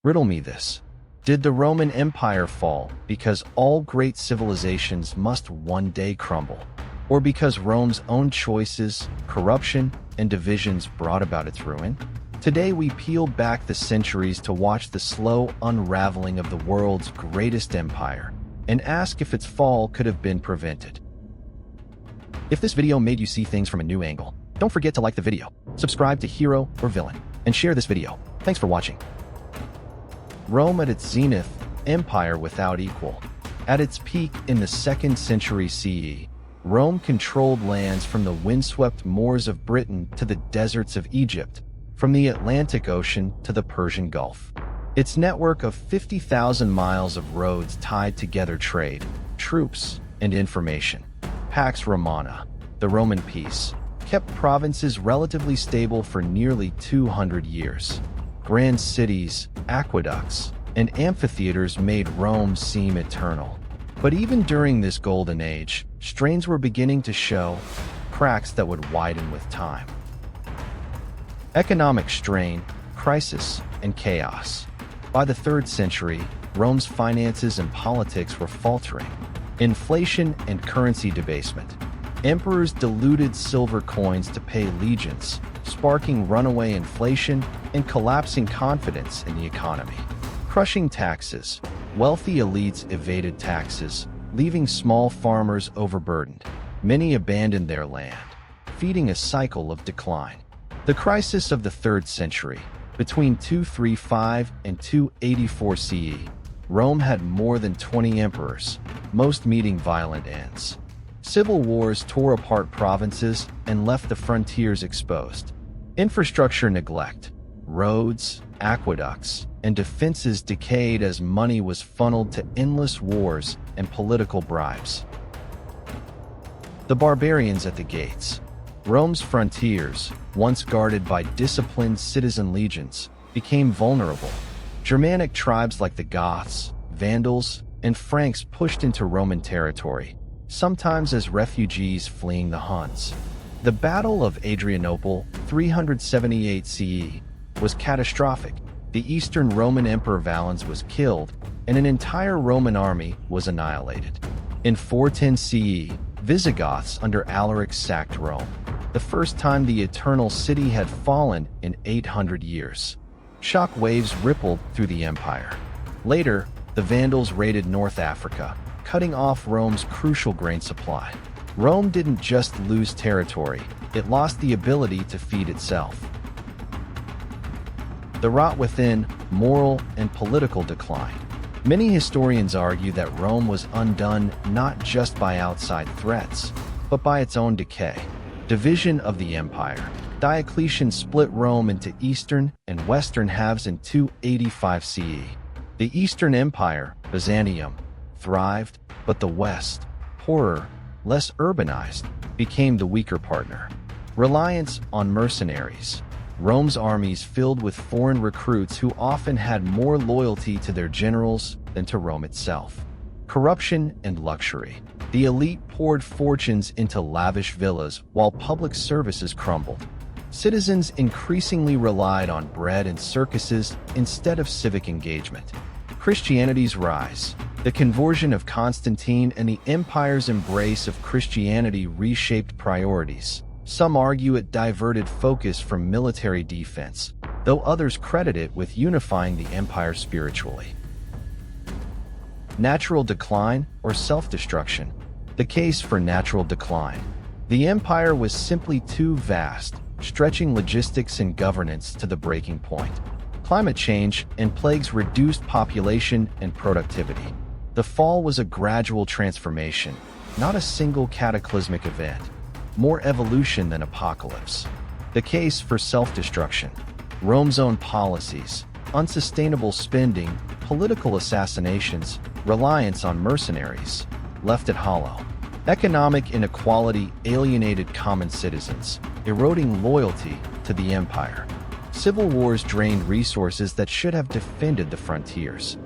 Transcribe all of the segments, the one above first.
Riddle me this. Did the Roman Empire fall because all great civilizations must one day crumble? Or because Rome's own choices, corruption, and divisions brought about its ruin? Today we peel back the centuries to watch the slow unraveling of the world's greatest empire and ask if its fall could have been prevented. If this video made you see things from a new angle, don't forget to like the video, subscribe to Hero or Villain, and share this video. Thanks for watching. Rome at its zenith, empire without equal. At its peak in the 2nd century CE, Rome controlled lands from the windswept moors of Britain to the deserts of Egypt, from the Atlantic Ocean to the Persian Gulf. Its network of 50,000 miles of roads tied together trade, troops, and information. Pax Romana, the Roman peace, kept provinces relatively stable for nearly 200 years. Grand cities, aqueducts, and amphitheaters made Rome seem eternal. But even during this golden age, strains were beginning to show, cracks that would widen with time. Economic strain, crisis, and chaos. By the 3rd century, Rome's finances and politics were faltering. Inflation and currency debasement. Emperors diluted silver coins to pay legions, sparking runaway inflation and collapsing confidence in the economy. Crushing taxes. Wealthy elites evaded taxes, leaving small farmers overburdened. Many abandoned their land, feeding a cycle of decline. The crisis of the 3rd century. Between 235 and 284 CE, Rome had more than 20 emperors, most meeting violent ends. Civil wars tore apart provinces and left the frontiers exposed. Infrastructure neglect. Roads, aqueducts, and defenses decayed as money was funneled to endless wars and political bribes. The barbarians at the gates. Rome's frontiers, once guarded by disciplined citizen legions, became vulnerable. Germanic tribes like the Goths, Vandals, and Franks pushed into Roman territory, sometimes as refugees fleeing the Huns. The Battle of Adrianople, 378 CE, was catastrophic. The Eastern Roman Emperor Valens was killed, and an entire Roman army was annihilated. In 410 CE, Visigoths under Alaric sacked Rome, the first time the Eternal City had fallen in 800 years. Shock waves rippled through the empire. Later, the Vandals raided North Africa, cutting off Rome's crucial grain supply. Rome didn't just lose territory, it lost the ability to feed itself. The rot within, moral and political decline. Many historians argue that Rome was undone not just by outside threats, but by its own decay. Division of the empire. Diocletian split Rome into eastern and western halves in 285 CE. The Eastern Empire, Byzantium, thrived, but the West, poorer, less urbanized, became the weaker partner. Reliance on mercenaries. Rome's armies filled with foreign recruits who often had more loyalty to their generals than to Rome itself. Corruption and luxury. The elite poured fortunes into lavish villas while public services crumbled. Citizens increasingly relied on bread and circuses instead of civic engagement. Christianity's rise. The conversion of Constantine and the empire's embrace of Christianity reshaped priorities. Some argue it diverted focus from military defense, though others credit it with unifying the empire spiritually. Natural decline or self-destruction. The case for natural decline. The empire was simply too vast, stretching logistics and governance to the breaking point. Climate change and plagues reduced population and productivity. The fall was a gradual transformation, not a single cataclysmic event. More evolution than apocalypse. The case for self-destruction. Rome's own policies, unsustainable spending, political assassinations, reliance on mercenaries, left it hollow. Economic inequality alienated common citizens, eroding loyalty to the empire. Civil wars drained resources that should have defended the frontiers.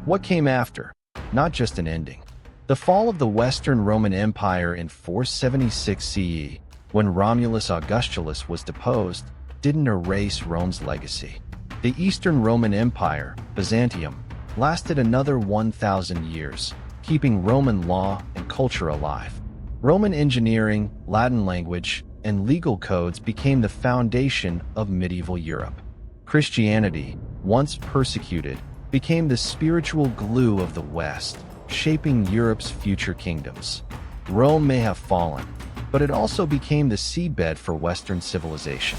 What came after? Not just an ending. The fall of the Western Roman Empire in 476 CE, when Romulus Augustulus was deposed, didn't erase Rome's legacy. The Eastern Roman Empire, Byzantium, lasted another 1,000 years, keeping Roman law and culture alive. Roman engineering, Latin language, and legal codes became the foundation of medieval Europe. Christianity, once persecuted, became the spiritual glue of the West, shaping Europe's future kingdoms. Rome may have fallen, but it also became the seedbed for Western civilization.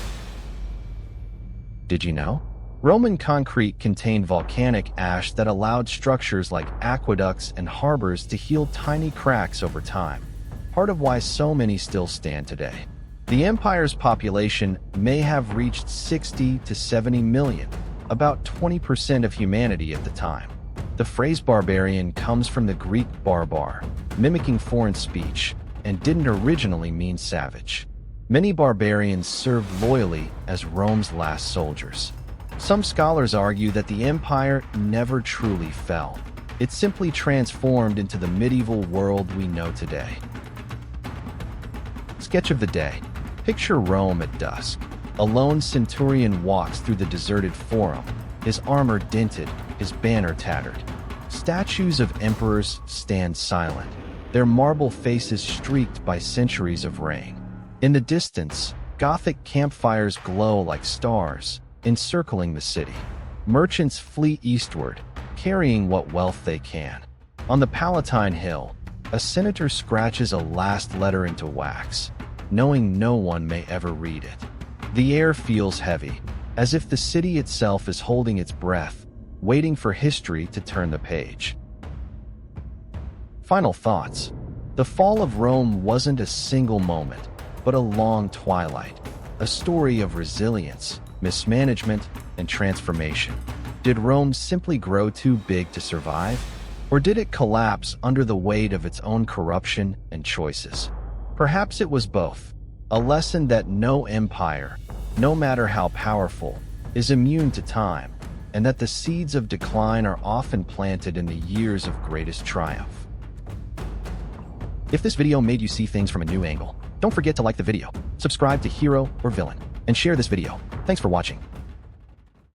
Did you know? Roman concrete contained volcanic ash that allowed structures like aqueducts and harbors to heal tiny cracks over time, part of why so many still stand today. The empire's population may have reached 60 to 70 million, about 20% of humanity at the time. The phrase barbarian comes from the Greek barbar, mimicking foreign speech, and didn't originally mean savage. Many barbarians served loyally as Rome's last soldiers. Some scholars argue that the empire never truly fell. It simply transformed into the medieval world we know today. Sketch of the day. Picture Rome at dusk. A lone centurion walks through the deserted forum, his armor dented, his banner tattered. Statues of emperors stand silent, their marble faces streaked by centuries of rain. In the distance, Gothic campfires glow like stars, encircling the city. Merchants flee eastward, carrying what wealth they can. On the Palatine Hill, a senator scratches a last letter into wax, knowing no one may ever read it. The air feels heavy, as if the city itself is holding its breath, waiting for history to turn the page. Final thoughts. The fall of Rome wasn't a single moment, but a long twilight, a story of resilience, mismanagement, and transformation. Did Rome simply grow too big to survive? Or did it collapse under the weight of its own corruption and choices? Perhaps it was both, a lesson that no empire, no matter how powerful, is immune to time, and that the seeds of decline are often planted in the years of greatest triumph. If this video made you see things from a new angle, don't forget to like the video, subscribe to Hero or Villain, and share this video. Thanks for watching.